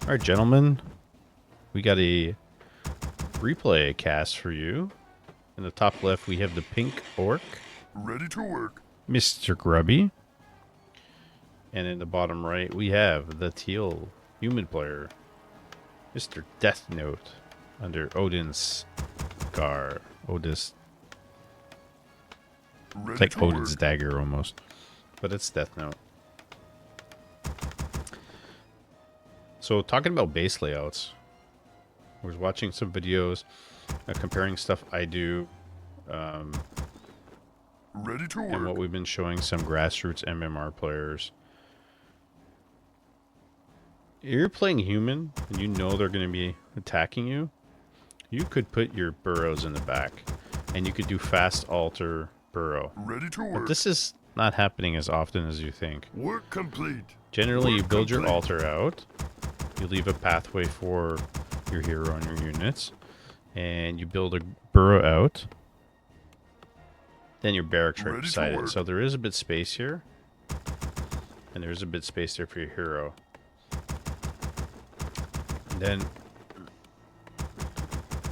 Alright, gentlemen. We got a replay cast for you. In the top left, we have the pink orc. Ready to work. Mr. Grubby. And in the bottom right, we have the teal human player. Mr. Deathnote. Under Odin's Scar. It's Ready like to Odin's work. dagger almost. But it's Deathnote. So talking about base layouts. I was watching some videos comparing stuff I do Ready to and what work. we've been showing some grassroots MMR players. You're playing human and you know they're going to be attacking you. You could put your burrows in the back and you could do fast alter burrow. Ready to But work. this is not happening as often as you think. Work complete. Generally, you Work build your complete. altar out. You leave a pathway for your hero and your units. And you build a burrow out. Then your barracks right Ready to beside it. work. So there is a bit space here. And there's a bit space there for your hero. And then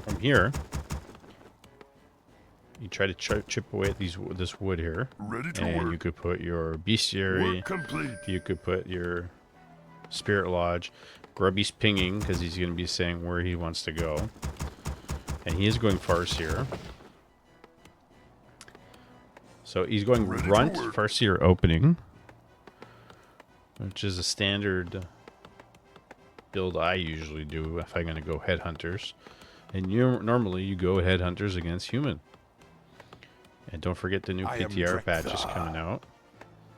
from here, you try to chip away at this wood here. Ready to And you work. could put your bestiary. Work complete. You could put your spirit lodge. Grubby's pinging because he's going to be saying where he wants to go. And he is going Farseer. So he's going Ready to Grunt, work. Farseer opening. Which is a standard build I usually do if I'm going to go headhunters. And normally you go headhunters against human. And don't forget the new I am PTR patch is Drekthar. coming out.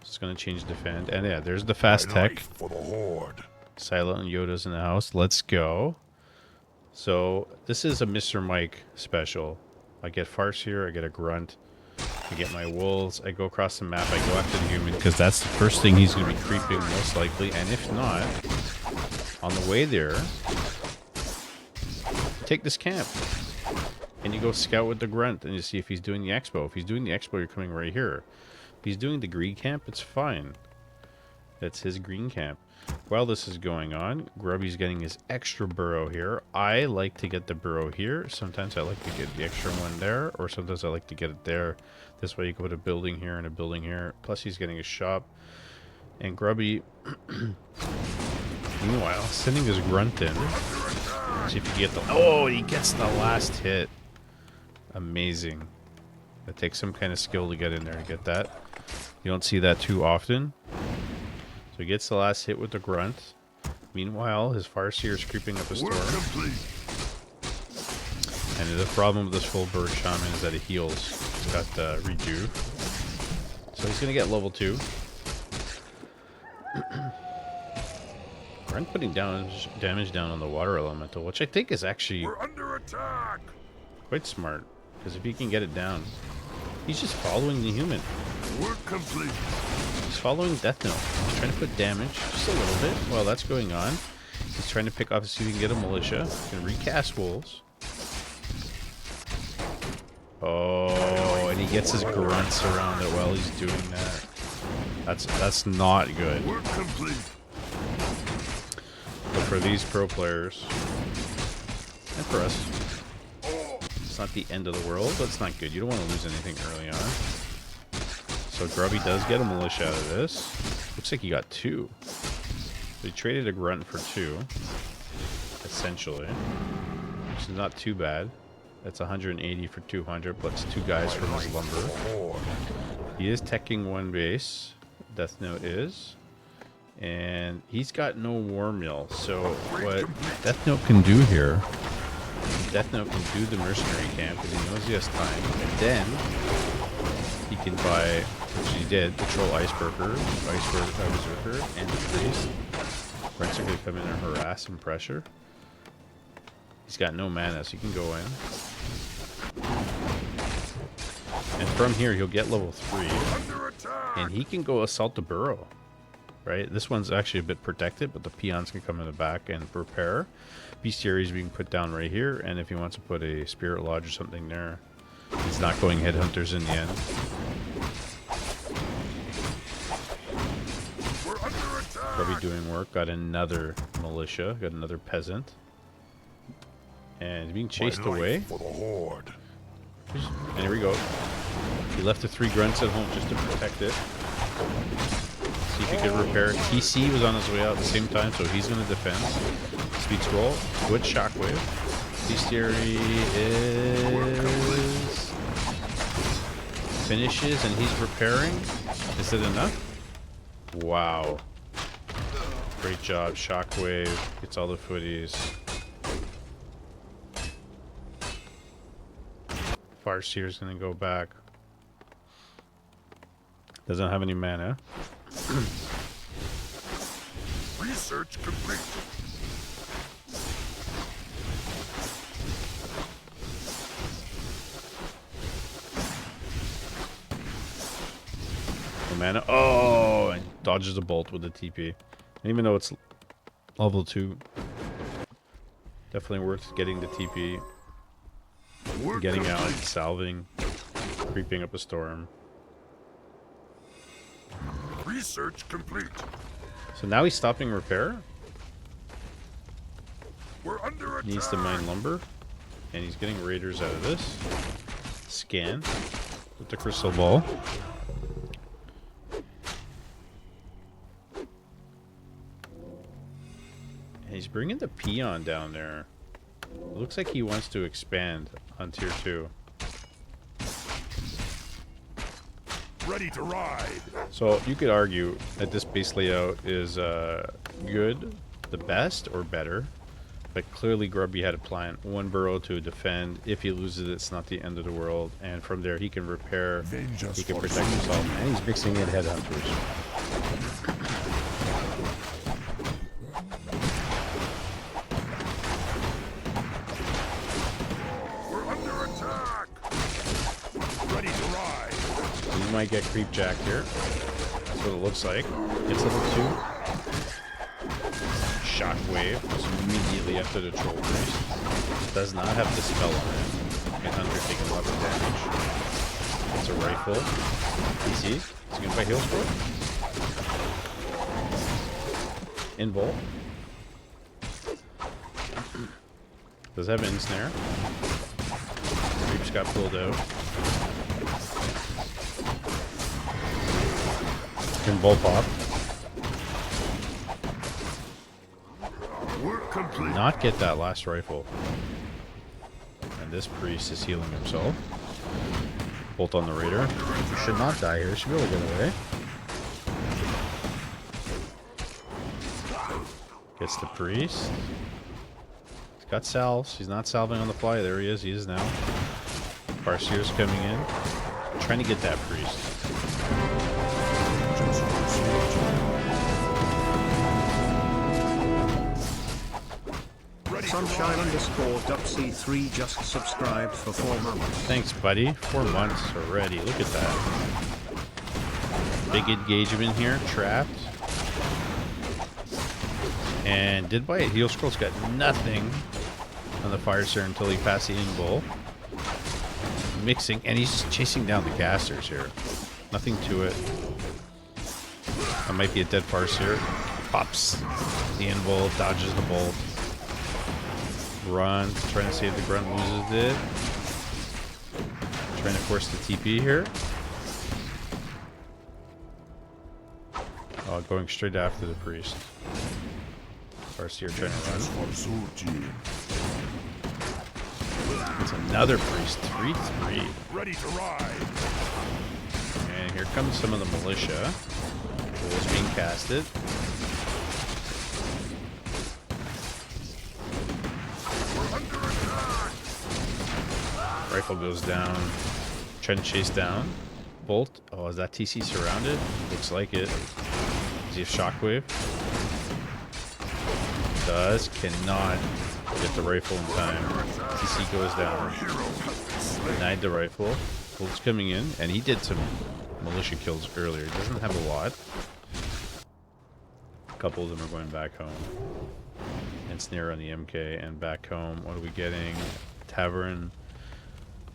It's going to change defend. And yeah, there's the fast My tech. life for the Horde. Silent and Yoda's in the house. Let's go. So this is a Mr. Mike special. I get Farseer, I get a Grunt, I get my wolves, I go across the map, I go after the human, because that's the first thing he's going to be creeping most likely. And if not, on the way there, take this camp. And you go scout with the Grunt and you see if he's doing the expo. If he's doing the expo, you're coming right here. If he's doing the green camp, it's fine. That's his green camp. While this is going on, Grubby's getting his extra burrow here. I like to get the burrow here. Sometimes I like to get the extra one there, or sometimes I like to get it there. This way you can put a building here and a building here. Plus he's getting a shop. And Grubby, meanwhile, sending his Grunt in. See if you can get the... Oh, he gets the last hit. Amazing. It takes some kind of skill to get in there to get that. You don't see that too often. So he gets the last hit with the Grunt. Meanwhile, his Farseer is creeping up a storm. Work complete. And the problem with this full bird shaman is that it heals. It's got rejuve. So he's going to get level 2. Grunt putting damage down on the water elemental, which I think is actually We're under attack. quite smart. Because if he can get it down, he's just following the human. Work complete. He's following Deathnote. He's trying to put damage just a little bit while that's going on. He's trying to pick off see if he can get a militia. He can recast wolves. Oh, and he gets his grunts around it while he's doing that. That's not good. Work complete. But for these pro players, and for us, it's not the end of the world, but it's not good. You don't want to lose anything early on. So Grubby does get a militia out of this. Looks like he got 2. So he traded a grunt for 2, essentially. Which is not too bad. That's 180 for 200, plus 2 guys from his lumber. He is teching 1 base. Deathnote is. And he's got no war mill. So what Deathnote can do here, Deathnote can do the mercenary camp because he knows he has time. And then he can buy, which he did, Patrol Iceberger, Berserker, and the Priest. Rents are going to come in and harass and pressure. He's got no mana, so he can go in. And from here, he'll get level 3. Under attack. And he can go assault the burrow. Right? This one's actually a bit protected, but the peons can come in the back and repair. Bestiary is being put down right here, and if he wants to put a spirit lodge or something there, he's not going headhunters in the end. We're under attack. Grubby doing work. Got another militia. Got another peasant. And he's being chased away. For the horde. And here we go. He left the 3 grunts at home just to protect it. See if he could repair it. TC was on his way out at the same time, so he's going to defend. Speed scroll. Good shockwave. Bestiary is... finishes and he's repairing. Is it enough? Wow. Great job. Shockwave. Gets all the footies. Farseer's going to go back. Doesn't have any mana. Research complete. No mana. Oh, and dodges a bolt with a TP. And even though it's level 2, definitely worth getting the TP. Work Getting out, complete. salving, creeping up a storm. Research complete. So now he's stopping repair. We're under attack. He needs to mine lumber. And he's getting raiders out of this. Scan with the crystal ball. And he's bringing the peon down there. It looks like he wants to expand on tier 2. Ready to ride. So you could argue that this base layout is good, the best, or better. But clearly Grubby had a plan. 1 burrow to defend. If he loses it, it's not the end of the world. And from there he can repair, he can protect himself. And he's mixing in headhunters. We're under attack. Ready to ride. So you might get creep jack here. That's what it looks like. It's level 2. Shockwave is immediately after the troll priest. Does not have the spell on it. And Hunter taking lots of damage. It's a rifle. PC. Is he gonna fight heal scroll? In bolt. Does have ensnare. Creeps got pulled out. Can bolt pop. Work complete. Not get that last rifle. And this priest is healing himself. Bolt on the raider. Should not die here. Should be able to get away. Gets the priest. He's got salves. He's not salving on the fly. There he is. He is now. Farseer's coming in. Trying to get that priest. Sunshine _ W3 just subscribed for 4 months. Thanks, buddy. 4 months already. Look at that. Big engagement here. Trapped. And did buy a heal scroll's got nothing on the Farseer until he passed the in-bowl. Mixing, and he's chasing down the casters here. Nothing to it. That might be a dead Farseer. Pops the in-bowl, dodges the bolt. Run, trying to save the grunt, loses it. Trying to force the TP here. Oh, going straight after the priest. Farseer trying to run. It's another priest. 3-3. Ready to ride. And here comes some of the militia. Bull's being casted. Rifle goes down. Trying to chase down. Bolt. Oh, is that TC surrounded? Looks like it. Does he have shockwave? Does. Cannot get the rifle in time. TC goes down. Denied the rifle. Bolt's coming in. And he did some militia kills earlier. He doesn't have a lot. A couple of them are going back home. And snare on the MK and back home. What are we getting? Tavern.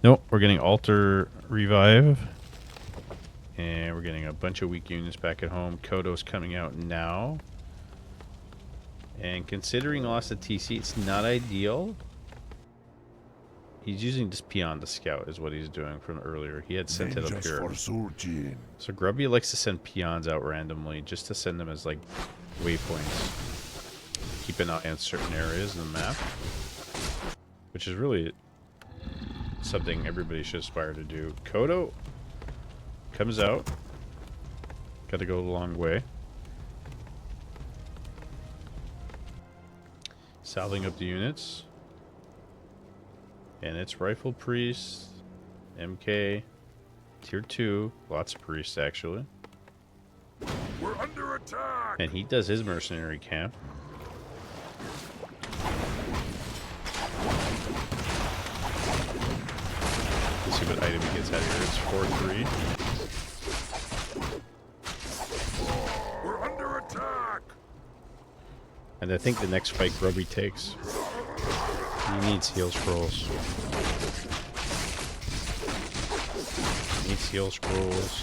Nope, we're getting altar revive. And we're getting a bunch of weak units back at home. Kodo's coming out now. And considering loss of TC, it's not ideal. He's using this peon to scout is what he's doing from earlier. He had sent it up Vengeance here. forsurging. So Grubby likes to send peons out randomly just to send them as like waypoints. Keep an eye on certain areas in the map. Which is really something everybody should aspire to do. Kodo comes out. Gotta go a long way. Salving up the units. And it's Rifle Priest, MK, Tier 2, lots of priests actually. We're under attack. And he does his mercenary camp. Let's see what item he gets out of here. It's 4-3. We're under attack. And I think the next fight Grubby takes. He needs heal scrolls. Needs heal scrolls.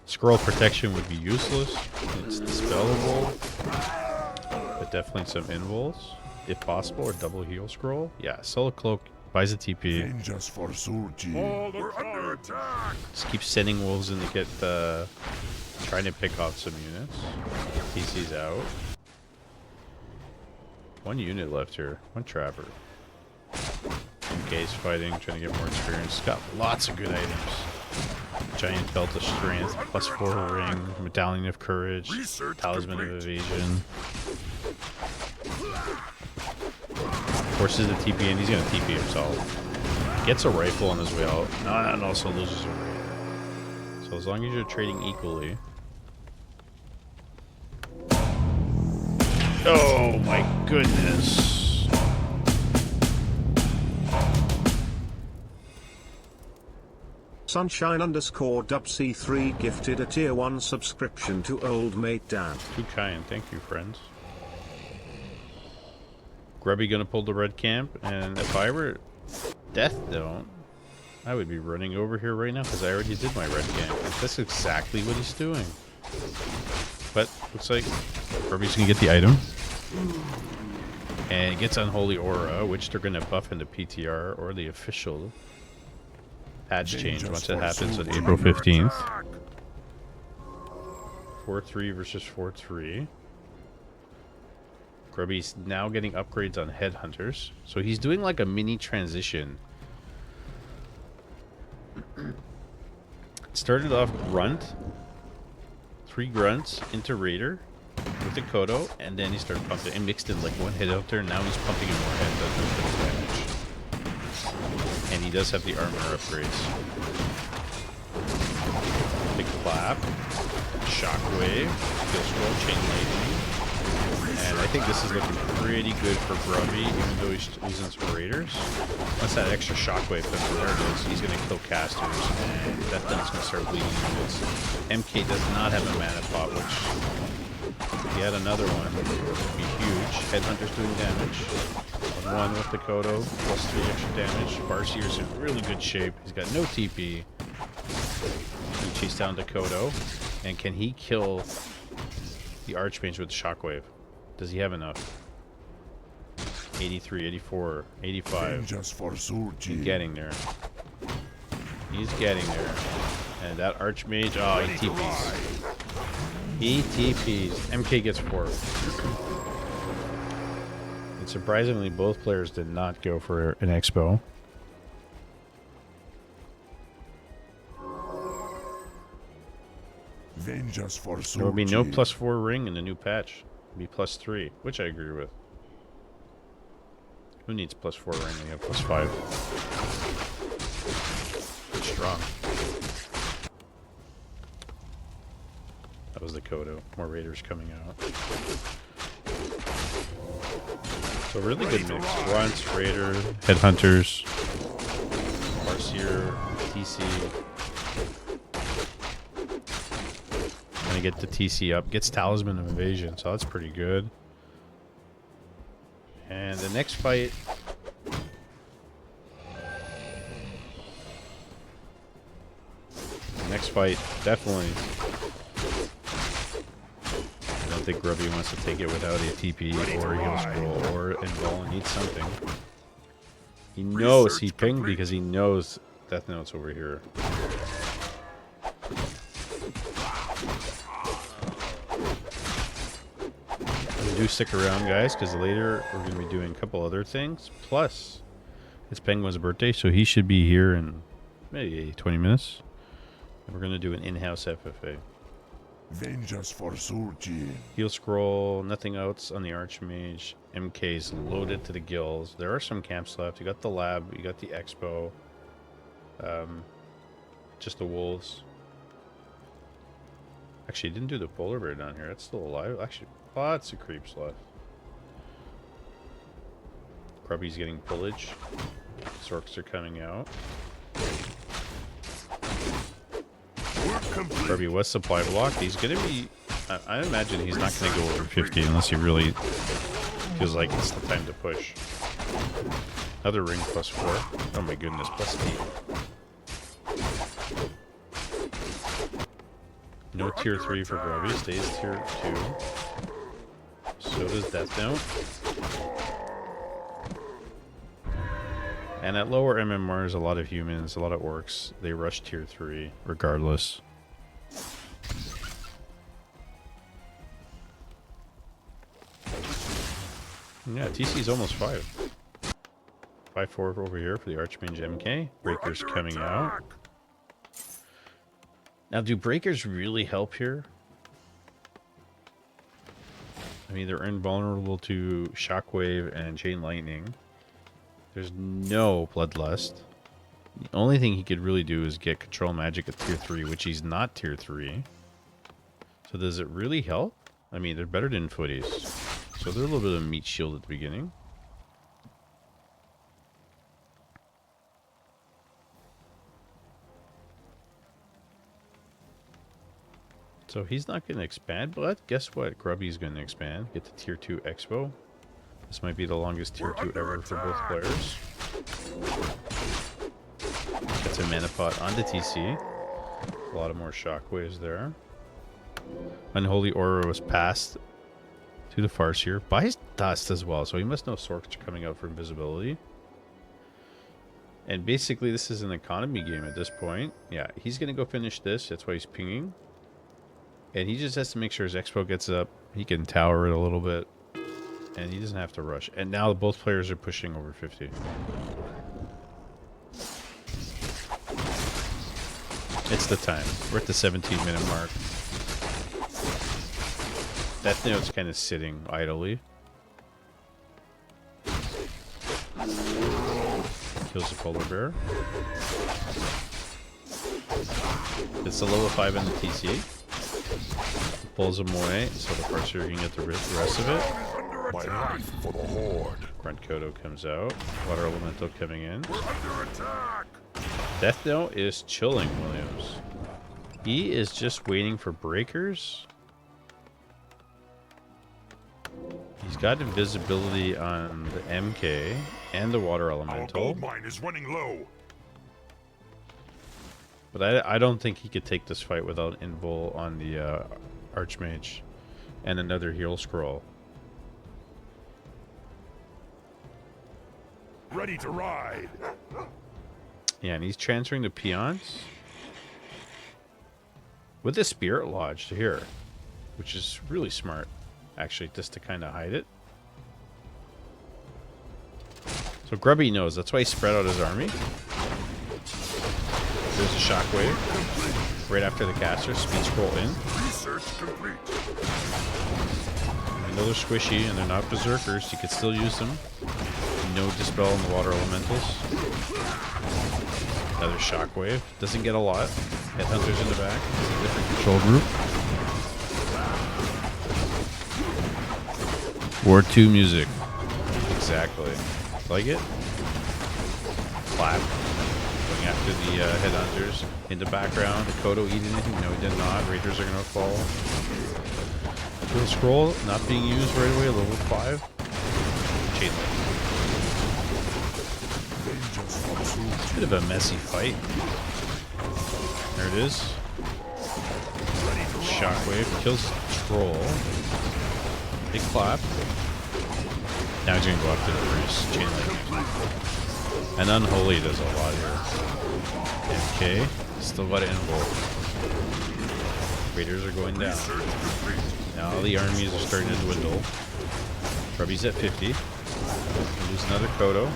Scroll protection would be useless. It's dispellable. But definitely some invols, if possible, or double heal scroll. Yeah, sell a cloak, buys a TP. Vengeance forsurging. We're under attack. Just keep sending wolves in to get trying to pick off some units. TC's out. One unit left here. One trapper. MK's fighting, trying to get more experience. Got lots of good items. Giant belt of strength, +4 ring, medallion of courage, Research talisman complete. of evasion. Forces the TP and he's gonna TP himself. Gets a rifle on his way out, and also loses a raider. So as long as you're trading equally. Oh my goodness. Sunshine_WC3 gifted a tier 1 subscription to old mate Dan. Too kind, thank you, friends. Grubby gonna pull the red camp, and if I were Deathnote, I would be running over here right now because I already did my red camp. That's exactly what he's doing. But looks like Grubby's gonna get the item. And it gets Unholy Aura, which they're gonna buff into PTR or the official patch change once it happens on April 15th. 4-3 versus 4-3. Grubby's now getting upgrades on headhunters. So he's doing like a mini transition. It started off grunt. 3 grunts into raider with the Kodo, and then he started pumping and mixed in like one headhunter, and now he's pumping in more headhunters for the damage. And he does have the armor upgrades. Big clap, shockwave, skill scroll, chain lightning. And I think this is looking pretty good for Grubby, even though he's losing some raiders. Once that extra shockwave comes from there, he's going to kill casters, and Deathnote's going to start bleeding units. MK does not have a mana pot, which if he had another one, it would be huge. Headhunter's doing damage. 1 with the Kodo, +3 extra damage. Barseer's in really good shape. He's got no TP. He chase down to Kodo. And can he kill the Archmage with the Shockwave? Does he have enough? 83, 84, 85. Vengeance forsurging. He's getting there. He's getting there. And that Archmage, oh, he TPs. He TPs. MK gets 4. And surprisingly, both players did not go for an expo. Vengeance forsurging. There will be no +4 ring in the new patch. It'll be +3, which I agree with. Who needs +4 ring when you have +5? Good strong. That was the Kodo. More raiders coming out. So really good mix. Grunts, raider, headhunters, Barseer, TC. Gonna get the TC up. Gets Talisman of Evasion, so that's pretty good. And the next fight. Definitely. I don't think Grubby wants to take it without a TP or a heal scroll or invul and needs something. He knows he pinged because he knows Deathnote's over here. Do stick around, guys, because later we're going to be doing a couple other things. Plus, it's Penguin's birthday, so he should be here in maybe 20 minutes. And we're going to do an in-house FFA. Vengeance for Surgeon. Heal scroll, nothing else on the Archmage. MK's loaded to the gills. There are some camps left. You got the lab, you got the expo. Just the wolves. Actually, didn't do the polar bear down here. It's still alive. Actually, lots of creeps left. Grubby's getting pillage. Sorks are coming out. Grubby was supply blocked. He's going to be... I imagine he's not going to go over 50 unless he really feels like it's the time to push. Another ring plus 4. Oh my goodness, plus 8. No tier 3 for Grubby. Stays tier 2. So does Deathnote. And at lower MMRs, a lot of humans, a lot of orcs, they rush tier 3 regardless. Yeah, TC's almost 5. 5-4 over here for the Archmage MK. Breakers coming out. Now, do breakers really help here? I mean, they're invulnerable to Shockwave and Chain Lightning. There's no Bloodlust. The only thing he could really do is get Control Magic at tier 3, which he's not tier 3. So does it really help? I mean, they're better than footies. So they're a little bit of meat shield at the beginning. So he's not going to expand, but guess what? Grubby's going to expand. Get to tier 2 Expo. This might be the longest tier 2 ever for both players. Gets a mana pot onto TC. A lot of more shockwaves there. Unholy Aura was passed to the Farseer by his dust as well, so he must know Sorks are coming out for invisibility. And basically this is an economy game at this point. Yeah, he's going to go finish this. That's why he's pinging. And he just has to make sure his Expo gets up. He can tower it a little bit. And he doesn't have to rush. And now both players are pushing over 50. It's the time. We're at the 17-minute mark. Deathnote's kind of sitting idly. Kills the polar bear. It's a level 5 in the TC. Pulls him away, so the Farseer can get the rest of it. My life for the Horde. Grunt Kodo comes out. Water Elemental coming in. Deathnote is chilling, Williams. He is just waiting for breakers. He's got invisibility on the MK and the Water Elemental. Our gold mine is running low. But I don't think he could take this fight without invul on the Archmage and another heal scroll. Ready to ride. Yeah, and he's transferring the peons with the Spirit Lodge to here, which is really smart, actually, just to kind of hide it. So Grubby knows. That's why he spread out his army. There's a Shockwave right after the caster. Speed scroll in. Research complete. I know they're squishy and they're not berserkers. You could still use them. No dispel on the water elementals. Another Shockwave. Doesn't get a lot. Headhunters in the back. Different control group. War 2 music. Exactly. Like it? Clap. Going after the headhunters. In the background. The Kodo eat anything? No, he did not. Raiders are going to fall. Kill scroll not being used right away. Level 5. Chain link. It's a bit of a messy fight. There it is. Shockwave kills Troll. Big clap. Now he's gonna go up to the first chain lightning. And Unholy does a lot here. MK, still got it involved. Raiders are going down. Now the armies are starting to dwindle. Grubby's at 50. We'll lose another Kodo.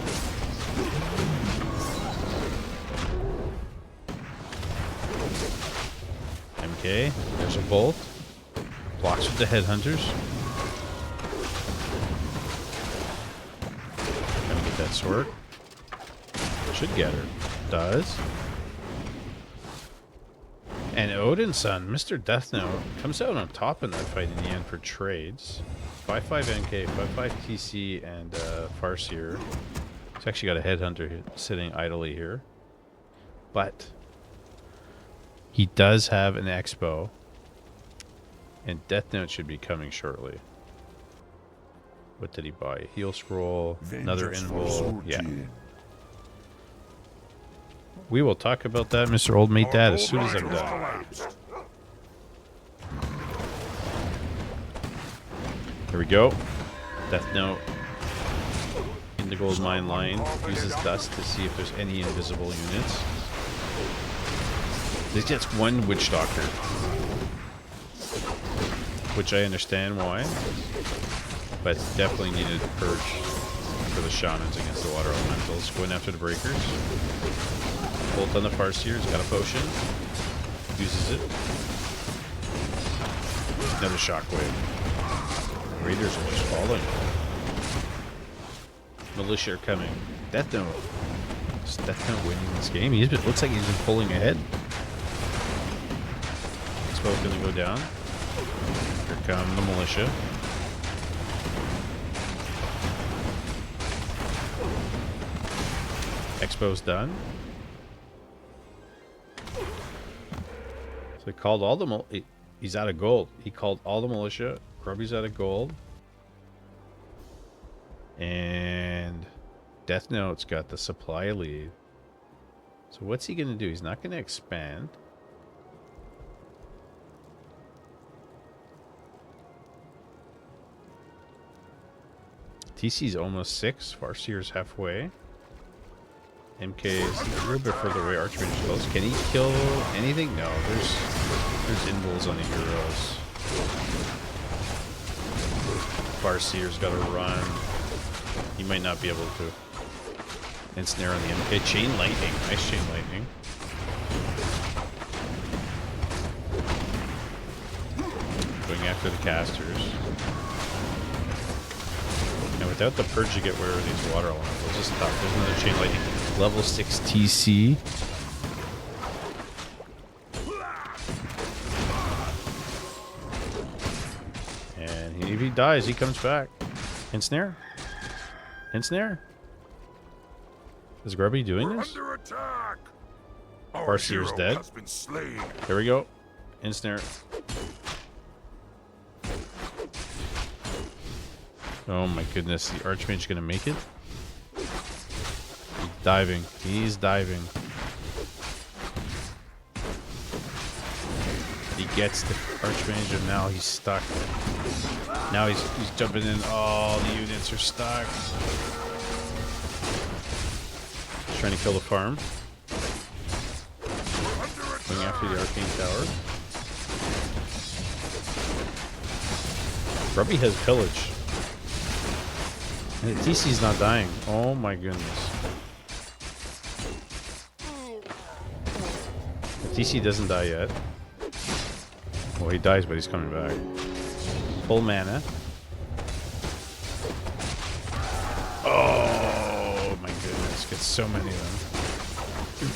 MK, there's a bolt. Blocks with the headhunters. Gonna get that sword. Should get her. Does. And Odin's son, Mr. Deathnote, comes out on top in that fight in the end for trades. 5-5 NK, 5-5 TC, and Farseer. He's actually got a headhunter sitting idly here. But he does have an Expo. And Deathnote should be coming shortly. What did he buy? Heal scroll, another invul. Yeah. We will talk about that, Mr. Old Mate Dad, as soon as I'm done. Here we go. Deathnote in the gold mine line. Uses dust to see if there's any invisible units. This gets one Witch Doctor. Which I understand why. But definitely needed purge for the shamans against the water elementals. Going after the breakers. Bolt on the Farseer. He's got a potion. Uses it. Another shockwave. Raiders are just falling. Militia are coming. Deathnote. Is Deathnote winning this game? Looks like he's been pulling ahead. Expo's gonna go down. Here come the militia. Expo's done. So he called all the he's out of gold. He called all the militia. Grubby's out of gold. And Deathnote's got the supply lead. So what's he gonna do? He's not gonna expand. TC's almost 6. Farseer's halfway. MK is a little bit further away. Archmage is close. Can he kill anything? No, there's invuls on the heroes. Farseer's got to run. He might not be able to ensnare on the MK. Chain lightning. Nice chain lightning. Going after the casters. And without the purge, you get rid of these water elementals. Just stop. There's another chain lightning. Level 6 TC. And if he dies, he comes back. Ensnare. Ensnare. Is Grubby doing this? Under attack. Farseer's dead. Has been slain. There we go. Ensnare. Oh my goodness, the Archmage gonna make it? He's diving. He's diving. He gets the Archmage and now he's stuck. Now he's jumping in. Oh, the units are stuck. He's trying to kill the farm. Going after the Arcane Tower. Grubby has pillage. And the TC's not dying. Oh my goodness. The TC doesn't die yet. Well, he dies, but he's coming back. Full mana. Oh my goodness. Gets so many of them.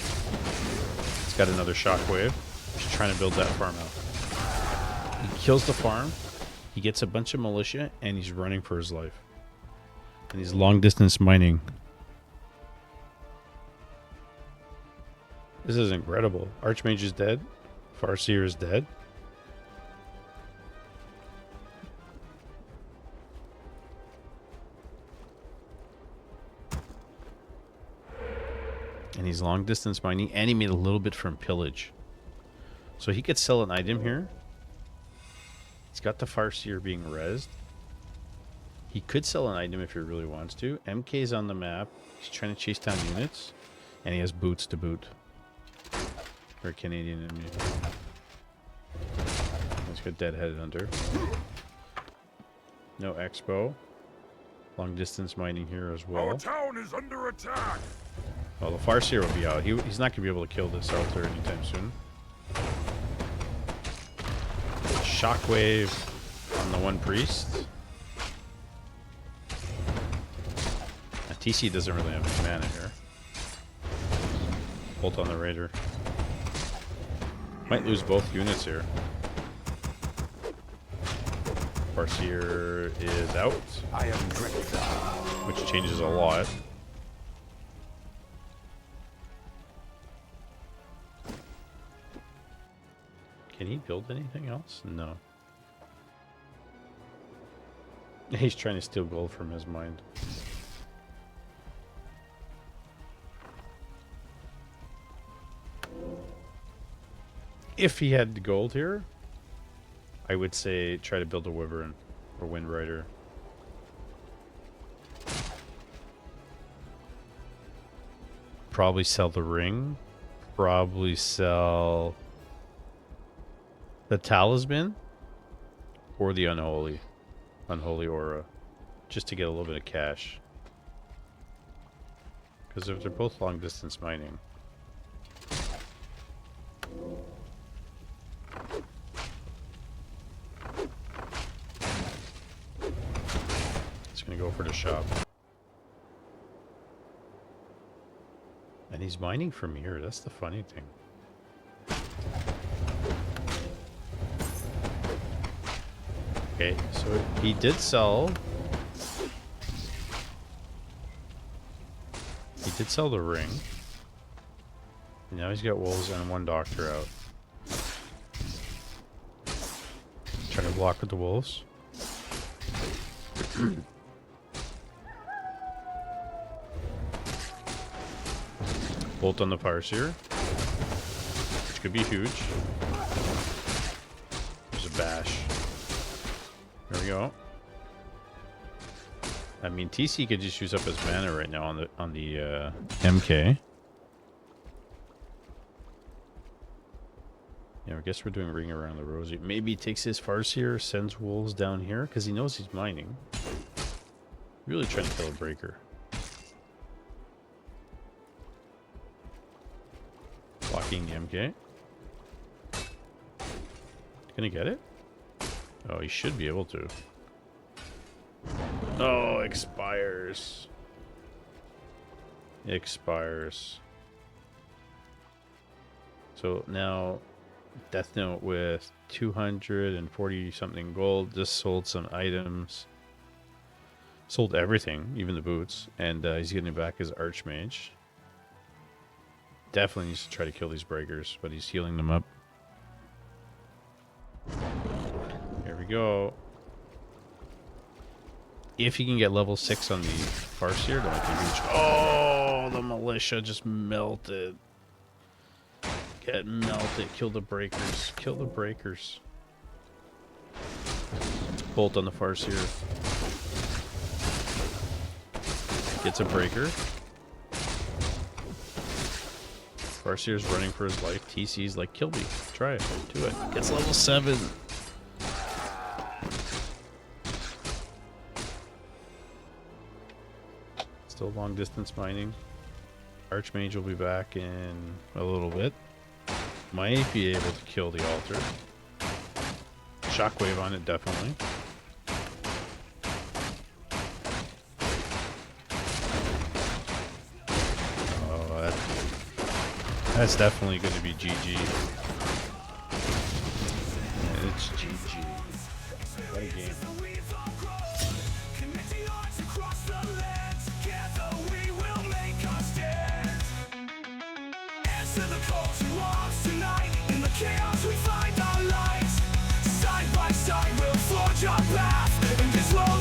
It's got another shockwave. He's trying to build that farm out. He kills the farm. He gets a bunch of militia, and he's running for his life. And he's long distance mining. This is incredible. Archmage is dead. Farseer is dead. And he's long distance mining, and he made a little bit from pillage. So he could sell an item here. He's got the Farseer being rezzed. He could sell an item if he really wants to. MK's on the map. He's trying to chase down units. And he has boots to boot. For a Canadian enemy. He's got Deadhead Hunter. No Expo. Long distance mining here as well. Our town is under attack. Well, the Farseer will be out. He's not going to be able to kill this altar anytime soon. Shockwave on the one priest. TC doesn't really have any mana here. Bolt on the Raider. Might lose both units here. Farseer is out. I am Drifter. Which changes a lot. Can he build anything else? No. He's trying to steal gold from his mind. If he had the gold here, I would say try to build a Wyvern or Wind Rider. Probably sell the ring. Probably sell the talisman or the unholy aura, just to get a little bit of cash. Because if they're both long distance mining. It's gonna go for the shop. And he's mining from here, that's the funny thing. Okay, so he did sell. He did sell the ring. Now he's got wolves and one doctor out. Trying to block with the wolves. Bolt on the Farseer, which could be huge. There's a bash. There we go. I mean, TC could just use up his mana right now on the MK. Yeah, I guess we're doing Ring Around the Rosy. Maybe he takes his Farseer, sends wolves down here because he knows he's mining. Really trying to kill a breaker. Blocking the MK. Gonna get it? Oh, he should be able to. Oh, expires. Expires. So now Deathnote with 240 something gold just sold some items. Sold everything, even the boots, and he's getting back his Archmage. Definitely needs to try to kill these breakers, but he's healing them up. Here we go. If he can get level 6 on the Farseer, that might be huge. Oh, the militia just melted. Get melted. Kill the breakers. Kill the breakers. Bolt on the Farseer. Gets a breaker. Farseer's running for his life. TC's like, kill me. Try it. Do it. Gets level 7. Still long distance mining. Archmage will be back in a little bit. Might be able to kill the altar. Shockwave on it, definitely. Oh, that's definitely going to be GG. And it's GG. What a game. Chaos, we find our light. Side by side, we'll forge our path in this world.